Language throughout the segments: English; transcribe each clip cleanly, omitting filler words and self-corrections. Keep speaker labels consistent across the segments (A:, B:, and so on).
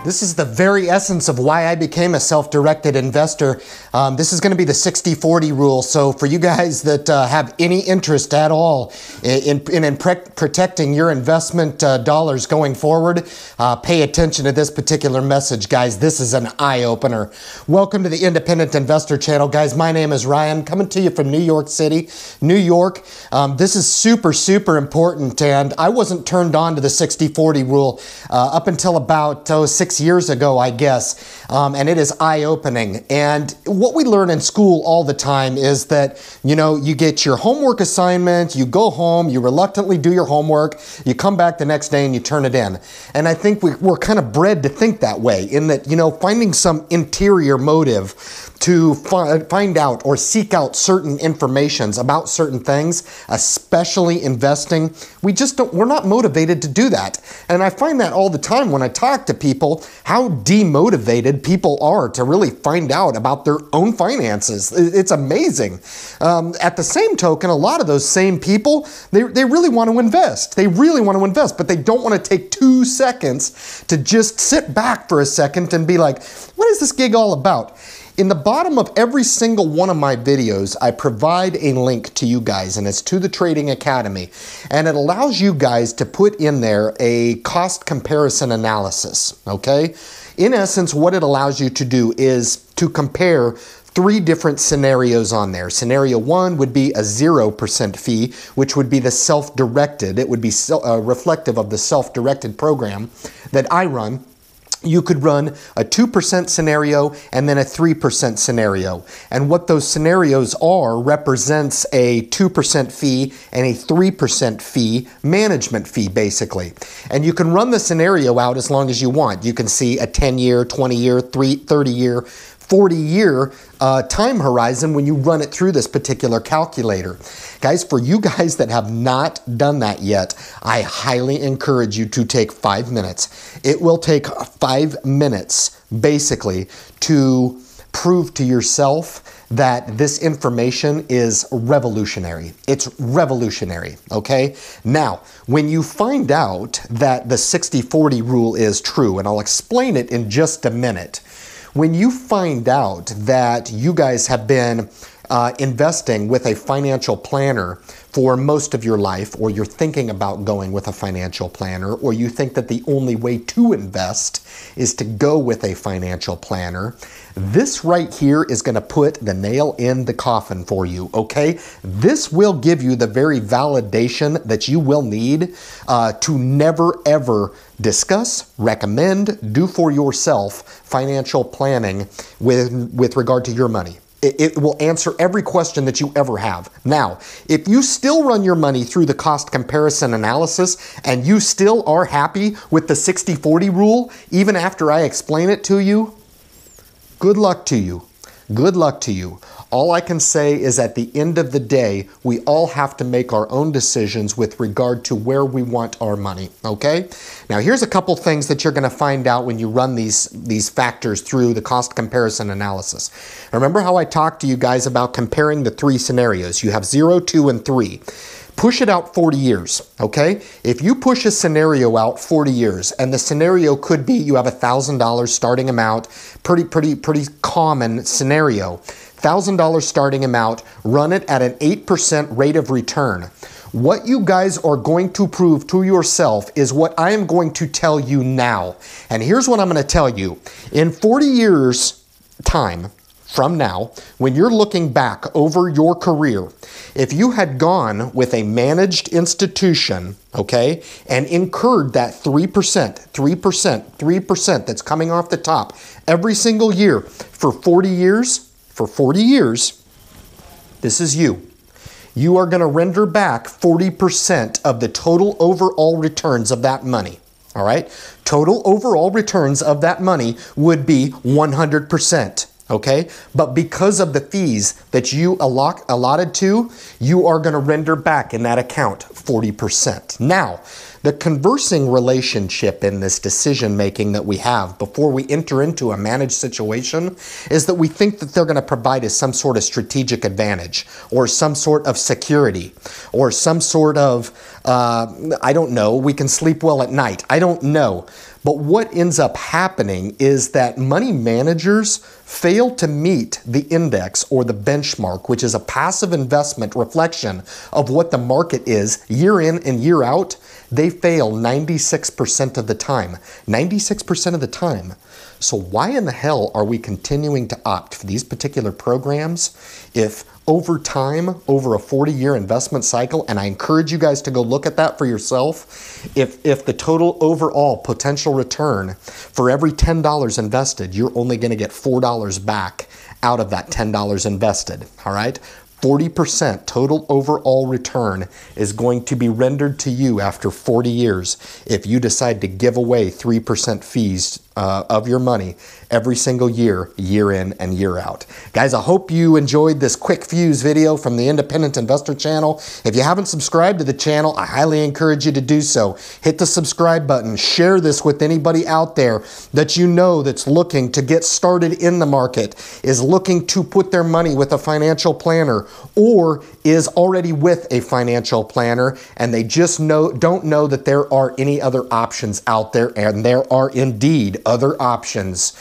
A: This is the very essence of why I became a self-directed investor. This is going to be the 60-40 rule. So for you guys that have any interest at all in protecting your investment dollars going forward, pay attention to this particular message, guys. This is an eye-opener. Welcome to the Independent Investor Channel, guys. My name is Ryan, coming to you from New York City, New York. This is super important, and I wasn't turned on to the 60-40 rule up until about 6 years ago, I guess, and it is eye-opening. And what we learn in school all the time is that, you know, you get your homework assignment, you go home, you reluctantly do your homework, you come back the next day and you turn it in. And I think we're kind of bred to think that way, in that, you know, finding some interior motive to find out or seek out certain informations about certain things, especially investing, we're not motivated to do that. And I find that all the time when I talk to people, how demotivated people are to really find out about their own finances. It's amazing. At the same token, a lot of those same people, they really want to invest. They really want to invest, but they don't want to take 2 seconds to just sit back for a second and be like, what is this gig all about? In the bottom of every single one of my videos, I provide a link to you guys, and it's to the Trading Academy. And it allows you guys to put in there a cost comparison analysis, okay? In essence, what it allows you to do is to compare 3 different scenarios on there. Scenario 1 would be a 0% fee, which would be the self-directed. It would be reflective of the self-directed program that I run. You could run a 2% scenario and then a 3% scenario. And what those scenarios are represents a 2% fee and a 3% fee, management fee, basically. And you can run the scenario out as long as you want. You can see a 10-year, 20-year, 30-year, 40-year time horizon when you run it through this particular calculator. Guys, for you guys that have not done that yet, I highly encourage you to take 5 minutes. It will take 5 minutes, basically, to prove to yourself that this information is revolutionary. It's revolutionary, okay? Now, when you find out that the 60-40 rule is true, and I'll explain it in just a minute, when you find out that you guys have been investing with a financial planner for most of your life, or you're thinking about going with a financial planner, or you think that the only way to invest is to go with a financial planner, this right here is going to put the nail in the coffin for you, okay? This will give you the very validation that you will need to never ever discuss, recommend, do for yourself financial planning with regard to your money. It will answer every question that you ever have. Now, if you still run your money through the cost comparison analysis and you still are happy with the 60-40 rule, even after I explain it to you, good luck to you. Good luck to you. All I can say is at the end of the day, we all have to make our own decisions with regard to where we want our money, okay? Now, here's a couple things that you're going to find out when you run these factors through the cost comparison analysis. Remember how I talked to you guys about comparing the 3 scenarios? You have 0, 2, and 3. Push it out 40 years, okay? If you push a scenario out 40 years, and the scenario could be you have $1,000 starting amount, pretty common scenario. $1,000 starting amount, run it at an 8% rate of return. What you guys are going to prove to yourself is what I am going to tell you now. And here's what I'm going to tell you. In 40 years' time, from now, when you're looking back over your career, if you had gone with a managed institution, okay, and incurred that 3% that's coming off the top every single year for 40 years, this is you. You are going to render back 40% of the total overall returns of that money. All right? Total overall returns of that money would be 100%. Okay? But because of the fees that you allotted to, you are going to render back in that account 40%. Now, the conversing relationship in this decision making that we have before we enter into a managed situation is that we think that they're going to provide us some sort of strategic advantage or some sort of security or some sort of, I don't know, we can sleep well at night. I don't know. But what ends up happening is that money managers fail to meet the index or the benchmark, which is a passive investment reflection of what the market is year in and year out. They fail 96% of the time. 96% of the time. So why in the hell are we continuing to opt for these particular programs if over time, over a 40-year investment cycle, and I encourage you guys to go look at that for yourself, if the total overall potential return for every $10 invested, you're only going to get $4 back out of that $10 invested, all right? 40% total overall return is going to be rendered to you after 40 years if you decide to give away 3% fees of your money every single year, year in and year out. Guys, I hope you enjoyed this quick fuse video from the Independent Investor channel. If you haven't subscribed to the channel, I highly encourage you to do so. Hit the subscribe button. Share this with anybody out there that you know that's looking to get started in the market, is looking to put their money with a financial planner, or is already with a financial planner and they just don't know that there are any other options out there, and there are indeed other options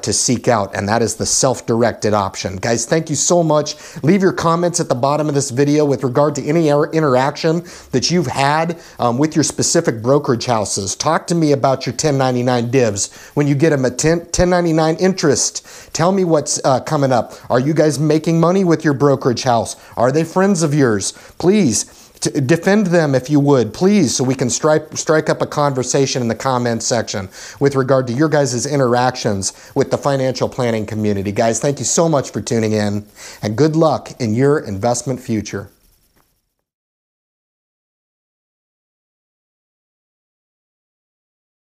A: to seek out, and that is the self-directed option. Guys, thank you so much. Leave your comments at the bottom of this video with regard to any interaction that you've had with your specific brokerage houses. Talk to me about your 1099 divs when you get them a 1099 interest. Tell me what's coming up. Are you guys making money with your brokerage house? Are they friends of yours? Please defend them if you would, please, so we can strike up a conversation in the comments section with regard to your guys' interactions with the financial planning community. Guys, thank you so much for tuning in, and good luck in your investment future.